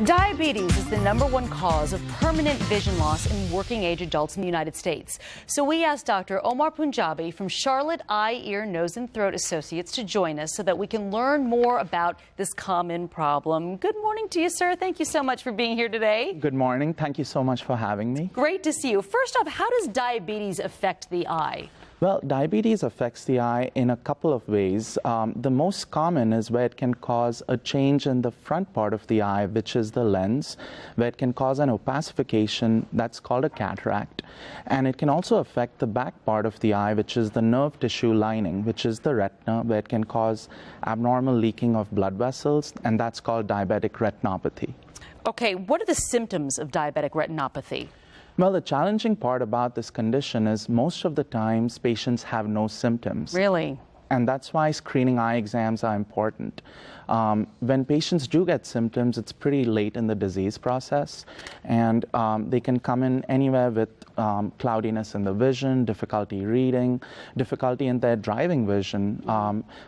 Diabetes is the #1 cause of permanent vision loss in working-age adults in the United States. So we asked Dr. Omar Punjabi from Charlotte Eye, Ear, Nose and Throat Associates to join us so that we can learn more about this common problem. Good morning to you, sir. Thank you so much for being here today. Good morning. Thank you so much for having me. Great to see you. First off, how does diabetes affect the eye? Well, diabetes affects the eye in a couple of ways. The most common is where it can cause a change in the front part of the eye, which is the lens, where it can cause an opacification that's called a cataract. And it can also affect the back part of the eye, which is the nerve tissue lining, which is the retina, where it can cause abnormal leaking of blood vessels, and that's called diabetic retinopathy. Okay, what are the symptoms of diabetic retinopathy? Well, the challenging part about this condition is most of the times patients have no symptoms. Really? And that's why screening eye exams are important. When patients do get symptoms, it's pretty late in the disease process, and they can come in anywhere with cloudiness in the vision, difficulty reading, difficulty in their driving vision.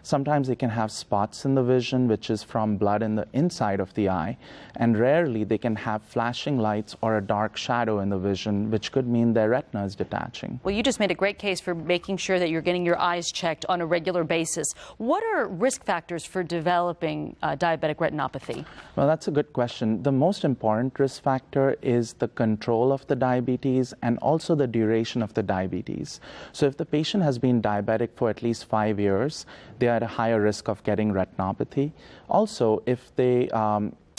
Sometimes they can have spots in the vision, which is from blood in the inside of the eye, and rarely they can have flashing lights or a dark shadow in the vision, which could mean their retina is detaching. Well, you just made a great case for making sure that you're getting your eyes checked on a regular basis. What are risk factors for developing diabetic retinopathy? Well, that's a good question. The most important risk factor is the control of the diabetes and also the duration of the diabetes. So if the patient has been diabetic for at least 5 years, they are at a higher risk of getting retinopathy. Also, if they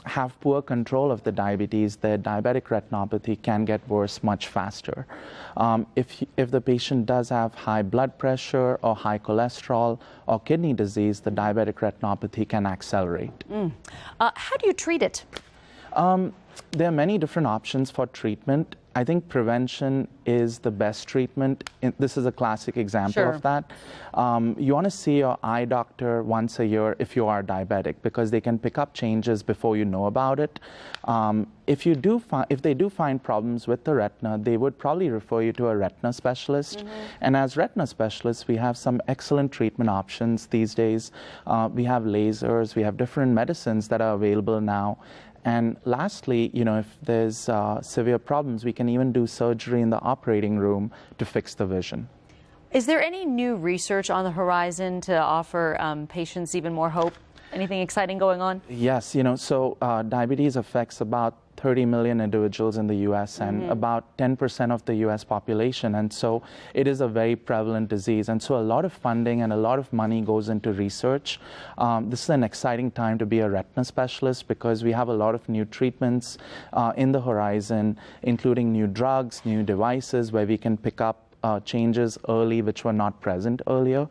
have poor control of the diabetes, their diabetic retinopathy can get worse much faster. If the patient does have high blood pressure or high cholesterol or kidney disease, the diabetic retinopathy can accelerate. How do you treat it? There are many different options for treatment. I think prevention is the best treatment. This is a classic example of that. You want to see your eye doctor once a year if you are diabetic, because they can pick up changes before you know about it. If they do find problems with the retina, they would probably refer you to a retina specialist. And as retina specialists, we have some excellent treatment options these days. We have lasers, we have different medicines that are available now. And lastly, if there's severe problems, we can even do surgery in the operating room to fix the vision. Is there any new research on the horizon to offer patients even more hope? Anything exciting going on? Yes, diabetes affects about 30 million individuals in the U.S. and about 10% of the U.S. population. And so it is a very prevalent disease. And so a lot of funding and a lot of money goes into research. This is an exciting time to be a retina specialist because we have a lot of new treatments in the horizon, including new drugs, new devices where we can pick up changes early which were not present earlier.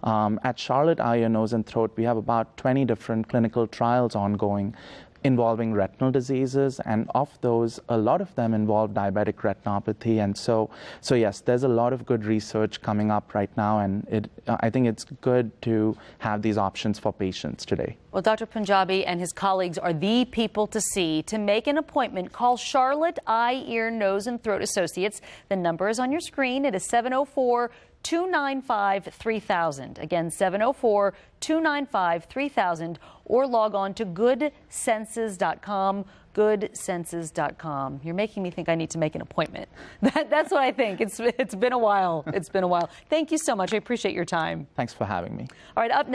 At Charlotte Eye, Ear, Nose and Throat, we have about 20 different clinical trials ongoing involving retinal diseases, and of those, a lot of them involve diabetic retinopathy. And so yes, there's a lot of good research coming up right now, and I think it's good to have these options for patients today. Well, Dr. Punjabi and his colleagues are the people to see. To make an appointment, call Charlotte Eye, Ear, Nose and Throat Associates. The number is on your screen. It is 704-295-3000. Again, 704-295-3000, or log on to goodsenses.com. goodsenses.com. You're making me think I need to make an appointment. That's what I think. It's been a while. It's been a while. Thank you so much. I appreciate your time. Thanks for having me. All right, up next.